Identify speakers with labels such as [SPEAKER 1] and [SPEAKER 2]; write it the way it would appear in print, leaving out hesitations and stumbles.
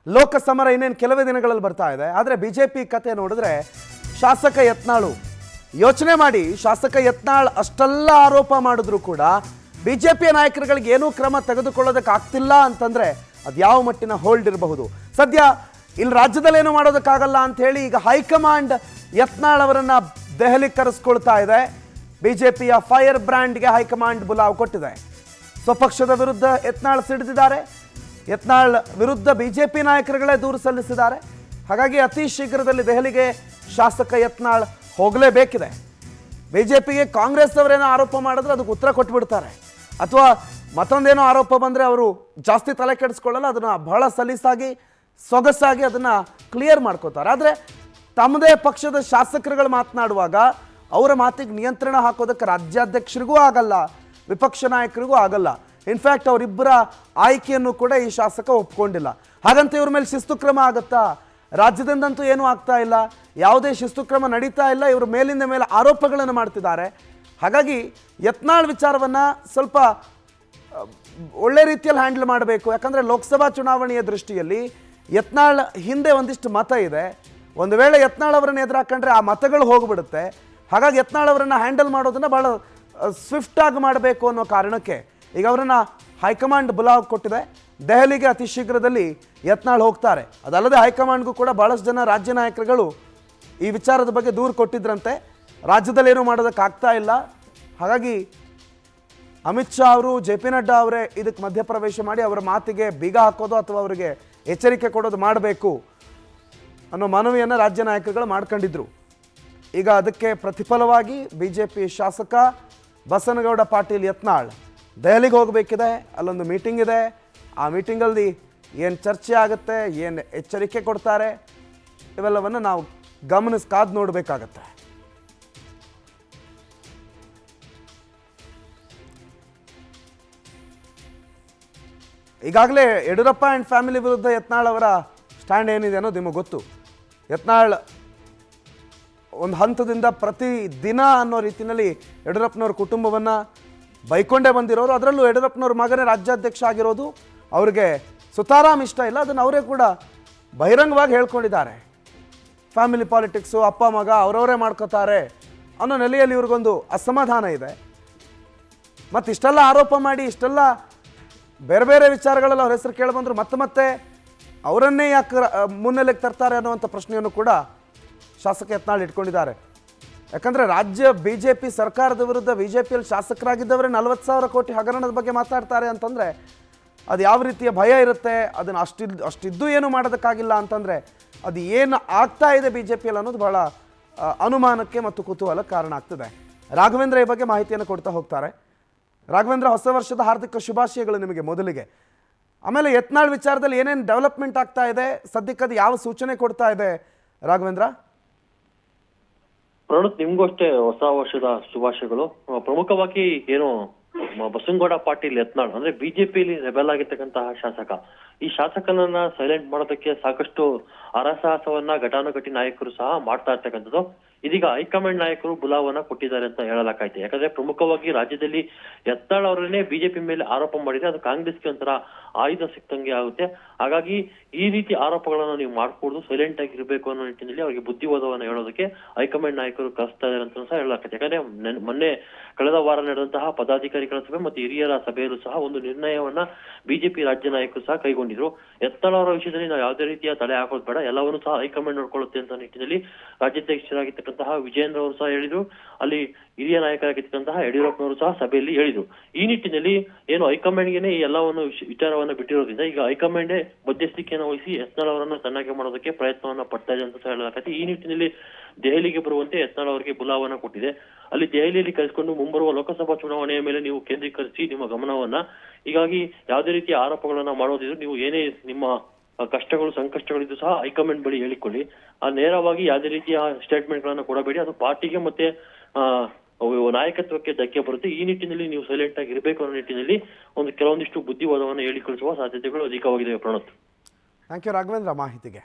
[SPEAKER 1] ಲೋಕ ಸಮರ ಇನ್ನೇನು ಕೆಲವೇ ದಿನಗಳಲ್ಲಿ ಬರ್ತಾ ಇದೆ. ಆದರೆ ಬಿಜೆಪಿ ಕತೆ ನೋಡಿದ್ರೆ ಶಾಸಕ ಯತ್ನಾಳು ಯೋಚನೆ ಮಾಡಿ, ಶಾಸಕ ಯತ್ನಾಳ್ ಅಷ್ಟೆಲ್ಲ ಆರೋಪ ಮಾಡಿದ್ರು ಕೂಡ ಬಿಜೆಪಿಯ ನಾಯಕರುಗಳಿಗೆ ಏನೂ ಕ್ರಮ ತೆಗೆದುಕೊಳ್ಳೋದಕ್ಕೆ ಆಗ್ತಿಲ್ಲ ಅಂತಂದ್ರೆ ಅದು ಯಾವ ಮಟ್ಟಿನ ಹೋಲ್ಡ್ ಇರಬಹುದು. ಸದ್ಯ ಇಲ್ಲಿ ರಾಜ್ಯದಲ್ಲಿ ಏನು ಮಾಡೋದಕ್ಕಾಗಲ್ಲ ಅಂತ ಹೇಳಿ ಈಗ ಹೈಕಮಾಂಡ್ ಯತ್ನಾಳ್ ಅವರನ್ನ ದೆಹಲಿಗೆ ಕರೆಸ್ಕೊಳ್ತಾ ಇದೆ. ಬಿಜೆಪಿಯ ಫೈರ್ ಬ್ರ್ಯಾಂಡ್ಗೆ ಹೈಕಮಾಂಡ್ ಬುಲಾವ್ ಕೊಟ್ಟಿದೆ. ಸ್ವಪಕ್ಷದ ವಿರುದ್ಧ ಯತ್ನಾಳ್ ಸಿಡಿದಿದ್ದಾರೆ. ಯತ್ನಾಳ್ ವಿರುದ್ಧ ಬಿಜೆಪಿ ನಾಯಕರುಗಳೇ ದೂರು ಸಲ್ಲಿಸಿದ್ದಾರೆ. ಹಾಗಾಗಿ ಅತಿ ಶೀಘ್ರದಲ್ಲಿ ದೆಹಲಿಗೆ ಶಾಸಕ ಯತ್ನಾಳ್ ಹೋಗಲೇಬೇಕಿದೆ. ಬಿಜೆಪಿಗೆ ಕಾಂಗ್ರೆಸ್ ಅವರೇನೋ ಆರೋಪ ಮಾಡಿದ್ರೆ ಅದಕ್ಕೆ ಉತ್ತರ ಕೊಟ್ಬಿಡ್ತಾರೆ, ಅಥವಾ ಮತ್ತೊಂದೇನೋ ಆರೋಪ ಬಂದರೆ ಅವರು ಜಾಸ್ತಿ ತಲೆ ಕೆಡಿಸ್ಕೊಳ್ಳಲ್ಲ, ಅದನ್ನು ಬಹಳ ಸಲೀಸಾಗಿ ಸೊಗಸಾಗಿ ಅದನ್ನು ಕ್ಲಿಯರ್ ಮಾಡ್ಕೋತಾರೆ. ಆದರೆ ತಮ್ಮದೇ ಪಕ್ಷದ ಶಾಸಕರುಗಳು ಮಾತನಾಡುವಾಗ ಅವರ ಮಾತಿಗೆ ನಿಯಂತ್ರಣ ಹಾಕೋದಕ್ಕೆ ರಾಜ್ಯಾಧ್ಯಕ್ಷರಿಗೂ ಆಗಲ್ಲ, ವಿಪಕ್ಷ ನಾಯಕರಿಗೂ ಆಗಲ್ಲ. ಇನ್ಫ್ಯಾಕ್ಟ್ ಅವರಿಬ್ಬರ ಆಯ್ಕೆಯನ್ನು ಕೂಡ ಈ ಶಾಸಕ ಒಪ್ಕೊಂಡಿಲ್ಲ. ಹಾಗಂತ ಇವ್ರ ಮೇಲೆ ಶಿಸ್ತು ಕ್ರಮ ಆಗುತ್ತಾ? ರಾಜ್ಯದಿಂದಂತೂ ಏನೂ ಆಗ್ತಾ ಇಲ್ಲ, ಯಾವುದೇ ಶಿಸ್ತು ಕ್ರಮ ನಡೀತಾ ಇಲ್ಲ. ಇವರು ಮೇಲಿಂದ ಮೇಲೆ ಆರೋಪಗಳನ್ನು ಮಾಡ್ತಿದ್ದಾರೆ. ಹಾಗಾಗಿ ಯತ್ನಾಳ್ ವಿಚಾರವನ್ನು ಸ್ವಲ್ಪ ಒಳ್ಳೆ ರೀತಿಯಲ್ಲಿ ಹ್ಯಾಂಡಲ್ ಮಾಡಬೇಕು. ಯಾಕಂದರೆ ಲೋಕಸಭಾ ಚುನಾವಣೆಯ ದೃಷ್ಟಿಯಲ್ಲಿ ಯತ್ನಾಳ್ ಹಿಂದೆ ಒಂದಿಷ್ಟು ಮತ ಇದೆ. ಒಂದು ವೇಳೆ ಯತ್ನಾಳ್ ಅವರನ್ನು ಎದುರಾಕೊಂಡ್ರೆ ಆ ಮತಗಳು ಹೋಗಿಬಿಡುತ್ತೆ. ಹಾಗಾಗಿ ಯತ್ನಾಳ್ ಅವರನ್ನು ಹ್ಯಾಂಡಲ್ ಮಾಡೋದನ್ನು ಭಾಳ ಸ್ವಿಫ್ಟಾಗಿ ಮಾಡಬೇಕು ಅನ್ನೋ ಕಾರಣಕ್ಕೆ ಈಗ ಅವರನ್ನು ಹೈಕಮಾಂಡ್ ಬುಲಾವ್ ಕೊಟ್ಟಿದೆ. ದೆಹಲಿಗೆ ಅತಿ ಶೀಘ್ರದಲ್ಲಿ ಯತ್ನಾಳ್ ಹೋಗ್ತಾರೆ. ಅದಲ್ಲದೆ ಹೈಕಮಾಂಡ್ಗೂ ಕೂಡ ಭಾಳಷ್ಟು ಜನ ರಾಜ್ಯ ನಾಯಕರುಗಳು ಈ ವಿಚಾರದ ಬಗ್ಗೆ ದೂರು ಕೊಟ್ಟಿದ್ರಂತೆ. ರಾಜ್ಯದಲ್ಲಿ ಏನೂ ಮಾಡೋದಕ್ಕಾಗ್ತಾ ಇಲ್ಲ. ಹಾಗಾಗಿ ಅಮಿತ್ ಶಾ ಅವರು, ಜೆ ಪಿ ನಡ್ಡಾ ಅವರೇ ಇದಕ್ಕೆ ಮಧ್ಯಪ್ರವೇಶ ಮಾಡಿ ಅವರ ಮಾತಿಗೆ ಬೀಗ ಹಾಕೋದು ಅಥವಾ ಅವರಿಗೆ ಎಚ್ಚರಿಕೆ ಕೊಡೋದು ಮಾಡಬೇಕು ಅನ್ನೋ ಮನವಿಯನ್ನು ರಾಜ್ಯ ನಾಯಕರುಗಳು ಮಾಡ್ಕೊಂಡಿದ್ರು. ಈಗ ಅದಕ್ಕೆ ಪ್ರತಿಫಲವಾಗಿ ಬಿಜೆಪಿ ಶಾಸಕ ಬಸನಗೌಡ ಪಾಟೀಲ್ ಯತ್ನಾಳ್ ದೆಹಲಿಗೆ ಹೋಗಬೇಕಿದೆ. ಅಲ್ಲೊಂದು ಮೀಟಿಂಗ್ ಇದೆ. ಆ ಮೀಟಿಂಗಲ್ಲಿ ಏನು ಚರ್ಚೆ ಆಗುತ್ತೆ, ಏನು ಎಚ್ಚರಿಕೆ ಕೊಡ್ತಾರೆ, ಇವೆಲ್ಲವನ್ನು ನಾವು ಕಾದು ನೋಡಬೇಕಾಗತ್ತೆ. ಈಗಾಗಲೇ ಯಡಿಯೂರಪ್ಪ ಆ್ಯಂಡ್ ಫ್ಯಾಮಿಲಿ ವಿರುದ್ಧ ಯತ್ನಾಳ್ ಅವರ ಸ್ಟ್ಯಾಂಡ್ ಏನಿದೆ ಅನ್ನೋದು ನಿಮಗೆ ಗೊತ್ತು. ಯತ್ನಾಳ್ ಒಂದು ಹಂತದಿಂದ ಪ್ರತಿ ದಿನ ಅನ್ನೋ ರೀತಿಯಲ್ಲಿ ಯಡಿಯೂರಪ್ಪನವ್ರ ಕುಟುಂಬವನ್ನು ಬೈಕೊಂಡೇ ಬಂದಿರೋರು. ಅದರಲ್ಲೂ ಯಡಿಯೂರಪ್ಪನವ್ರ ಮಗನೇ ರಾಜ್ಯಾಧ್ಯಕ್ಷ ಆಗಿರೋದು ಅವ್ರಿಗೆ ಸುತಾರಾಮ್ ಇಷ್ಟ ಇಲ್ಲ. ಅದನ್ನು ಅವರೇ ಕೂಡ ಬಹಿರಂಗವಾಗಿ ಹೇಳ್ಕೊಂಡಿದ್ದಾರೆ. ಫ್ಯಾಮಿಲಿ ಪಾಲಿಟಿಕ್ಸು, ಅಪ್ಪ ಮಗ ಅವರವರೇ ಮಾಡ್ಕೋತಾರೆ ಅನ್ನೋ ನೆಲೆಯಲ್ಲಿ ಇವ್ರಿಗೊಂದು ಅಸಮಾಧಾನ ಇದೆ. ಮತ್ತು ಇಷ್ಟೆಲ್ಲ ಆರೋಪ ಮಾಡಿ, ಇಷ್ಟೆಲ್ಲ ಬೇರೆ ಬೇರೆ ವಿಚಾರಗಳಲ್ಲಿ ಅವ್ರ ಹೆಸರು ಕೇಳಿಬಂದ್ರು ಮತ್ತೆ ಅವರನ್ನೇ ಯಾಕೆ ಮುನ್ನೆಲೆಗೆ ತರ್ತಾರೆ ಅನ್ನುವಂಥ ಪ್ರಶ್ನೆಯನ್ನು ಕೂಡ ಶಾಸಕ ಯತ್ನಾಳ್ ಇಟ್ಕೊಂಡಿದ್ದಾರೆ. ಯಾಕಂದರೆ ರಾಜ್ಯ ಬಿ ಜೆ ಪಿ ಸರ್ಕಾರದ ವಿರುದ್ಧ ಬಿ ಜೆ ಪಿಯಲ್ಲಿ ಶಾಸಕರಾಗಿದ್ದವರೇ 40,000 ಕೋಟಿ ಹಗರಣದ ಬಗ್ಗೆ ಮಾತಾಡ್ತಾರೆ ಅಂತಂದರೆ ಅದು ಯಾವ ರೀತಿಯ ಭಯ ಇರುತ್ತೆ. ಅದನ್ನು ಅಷ್ಟಿದ್ದು ಏನು ಮಾಡೋದಕ್ಕಾಗಿಲ್ಲ ಅಂತಂದರೆ ಅದು ಏನು ಆಗ್ತಾ ಇದೆ ಬಿ ಜೆ ಪಿಯಲ್ಲಿ ಅನ್ನೋದು ಭಾಳ ಅನುಮಾನಕ್ಕೆ ಮತ್ತು ಕುತೂಹಲಕ್ಕೆ ಕಾರಣ ಆಗ್ತದೆ. ರಾಘವೇಂದ್ರ ಈ ಬಗ್ಗೆ ಮಾಹಿತಿಯನ್ನು ಕೊಡ್ತಾ ಹೋಗ್ತಾರೆ. ರಾಘವೇಂದ್ರ, ಹೊಸ ವರ್ಷದ ಹಾರ್ದಿಕ ಶುಭಾಶಯಗಳು ನಿಮಗೆ ಮೊದಲಿಗೆ. ಆಮೇಲೆ ಯತ್ನಾಳ್ ವಿಚಾರದಲ್ಲಿ ಏನೇನು ಡೆವಲಪ್ಮೆಂಟ್ ಆಗ್ತಾ ಇದೆ, ಸದ್ಯಕ್ಕೆ ಅದು ಯಾವ ಸೂಚನೆ ಕೊಡ್ತಾ ಇದೆ ರಾಘವೇಂದ್ರ?
[SPEAKER 2] ಪ್ರಣತ್, ನಿಮ್ಗೂ ಅಷ್ಟೇ ಹೊಸ ವರ್ಷದ ಶುಭಾಶಯಗಳು. ಪ್ರಮುಖವಾಗಿ ಏನು ಬಸನಗೌಡ ಪಾಟೀಲ್ ಯತ್ನಾಳ್ ಅಂದ್ರೆ ಬಿಜೆಪಿಯಲ್ಲಿ ರೆಬೆಲ್ ಆಗಿರ್ತಕ್ಕಂತಹ ಶಾಸಕ, ಈ ಶಾಸಕನನ್ನ ಸೈಲೆಂಟ್ ಮಾಡೋದಕ್ಕೆ ಸಾಕಷ್ಟು ಹರಸಾಹಸವನ್ನ ಘಟಾನುಘಟಿ ನಾಯಕರು ಸಹ ಮಾಡ್ತಾ ಇರ್ತಕ್ಕಂಥದ್ದು. ಇದೀಗ ಹೈಕಮಾಂಡ್ ನಾಯಕರು ಬುಲಾವನ್ನ ಕೊಟ್ಟಿದ್ದಾರೆ ಅಂತ ಹೇಳಲಾಗೈತೆ. ಯಾಕಂದ್ರೆ ಪ್ರಮುಖವಾಗಿ ರಾಜ್ಯದಲ್ಲಿ ಯತ್ನಾಳ್ ಅವರನ್ನೇ ಬಿಜೆಪಿ ಮೇಲೆ ಆರೋಪ ಮಾಡಿದ್ರೆ ಅದು ಕಾಂಗ್ರೆಸ್ಗೆ ಒಂಥರ ಆಯುಧ ಸಿಕ್ತಂಗೆ ಆಗುತ್ತೆ. ಹಾಗಾಗಿ ಈ ರೀತಿ ಆರೋಪಗಳನ್ನು ನೀವು ಮಾಡ್ಕೊಡುದು, ಸೈಲೆಂಟ್ ಆಗಿ ಇರಬೇಕು ಅನ್ನೋ ನಿಟ್ಟಿನಲ್ಲಿ ಅವರಿಗೆ ಬುದ್ಧಿವಾದವನ್ನು ಹೇಳೋದಕ್ಕೆ ಹೈಕಮಾಂಡ್ ನಾಯಕರು ಕಳಿಸ್ತಾ ಇದ್ದಾರೆ ಅಂತ ಸಹ ಹೇಳಲಾಗತ್ತೆ. ಯಾಕಂದ್ರೆ ಮೊನ್ನೆ ಕಳೆದ ವಾರ ನಡೆದಂತಹ ಪದಾಧಿಕಾರಿಗಳ ಸಭೆ ಮತ್ತು ಹಿರಿಯರ ಸಭೆಯಲ್ಲೂ ಸಹ ಒಂದು ನಿರ್ಣಯವನ್ನ ಬಿಜೆಪಿ ರಾಜ್ಯ ನಾಯಕರು ಸಹ ಕೈಗೊಂಡಿದ್ರು. ಯತ್ನಾಳ್ ಅವರ ವಿಷಯದಲ್ಲಿ ನಾವು ಯಾವುದೇ ರೀತಿಯ ತಡೆ ಹಾಕೋದು ಬೇಡ, ಎಲ್ಲವನ್ನೂ ಸಹ ಹೈಕಮಾಂಡ್ ನೋಡ್ಕೊಳ್ಳುತ್ತೆ ಅಂತ ನಿಟ್ಟಿನಲ್ಲಿ ರಾಜ್ಯಾಧ್ಯಕ್ಷರಾಗಿರ್ತಕ್ಕಂತಹ ವಿಜಯೇಂದ್ರ ಅವರು ಸಹ ಹೇಳಿದ್ರು. ಅಲ್ಲಿ ಹಿರಿಯ ನಾಯಕರಾಗಿರ್ತಕ್ಕಂತಹ ಯಡಿಯೂರಪ್ಪನವರು ಸಹ ಸಭೆಯಲ್ಲಿ ಹೇಳಿದ್ರು. ಈ ನಿಟ್ಟಿನಲ್ಲಿ ಏನು ಹೈಕಮಾಂಡ್ಗೆನೆ ಈ ಎಲ್ಲವನ್ನು ವಿಚಾರವನ್ನ ಬಿಟ್ಟಿರೋದ್ರಿಂದ ಈಗ ಹೈಕಮಾಂಡೇ ಮಧ್ಯಸ್ಥಿಕೆಯನ್ನು ವಹಿಸಿ ಯತ್ನಾಳ್ ಅವರನ್ನ ತಣ್ಣಗೆ ಮಾಡೋದಕ್ಕೆ ಪ್ರಯತ್ನವನ್ನ ಪಡ್ತಾ ಇದೆ ಅಂತ ಹೇಳಲಾಗತ್ತೆ. ಈ ನಿಟ್ಟಿನಲ್ಲಿ ದೆಹಲಿಗೆ ಬರುವಂತೆ ಯತ್ನಾಳ್ ಅವರಿಗೆ ಬುಲಾವನ್ನ ಕೊಟ್ಟಿದೆ. ಅಲ್ಲಿ ದೆಹಲಿಯಲ್ಲಿ ಕರೆಸಿಕೊಂಡು ಮುಂಬರುವ ಲೋಕಸಭಾ ಚುನಾವಣೆಯ ಮೇಲೆ ನೀವು ಕೇಂದ್ರೀಕರಿಸಿ ನಿಮ್ಮ ಗಮನವನ್ನ. ಹೀಗಾಗಿ ಯಾವುದೇ ರೀತಿಯ ಆರೋಪಗಳನ್ನ ಮಾಡೋದಿದ್ರು ನೀವು ಏನೇ ನಿಮ್ಮ ಕಷ್ಟಗಳು ಸಂಕಷ್ಟಗಳಿದ್ದು ಸಹ ಹೈಕಮಾಂಡ್ ಬಳಿ ಹೇಳಿಕೊಳ್ಳಿ. ನೇರವಾಗಿ ಯಾವುದೇ ರೀತಿಯ ಸ್ಟೇಟ್ಮೆಂಟ್ ಗಳನ್ನ ಕೊಡಬೇಡಿ, ಅದು ಪಾರ್ಟಿಗೆ ಮತ್ತೆ ನಾಯಕತ್ವಕ್ಕೆ ಧಕ್ಕೆ ಬರುತ್ತೆ. ಈ ನಿಟ್ಟಿನಲ್ಲಿ ನೀವು ಸೈಲೆಂಟ್ ಆಗಿ ಇರಬೇಕು ಅನ್ನೋ ನಿಟ್ಟಿನಲ್ಲಿ ಕೆಲವೊಂದಿಷ್ಟು ಬುದ್ಧಿವಾದವನ್ನು ಹೇಳಿಕೊಳ್ಳುವ ಸಾಧ್ಯತೆಗಳು ಅಧಿಕವಾಗಿದೆ. ಪ್ರಣತ್,
[SPEAKER 1] ಥ್ಯಾಂಕ್ ಯು ರಾಘವೇಂದ್ರ ಮಾಹಿತಿಗೆ.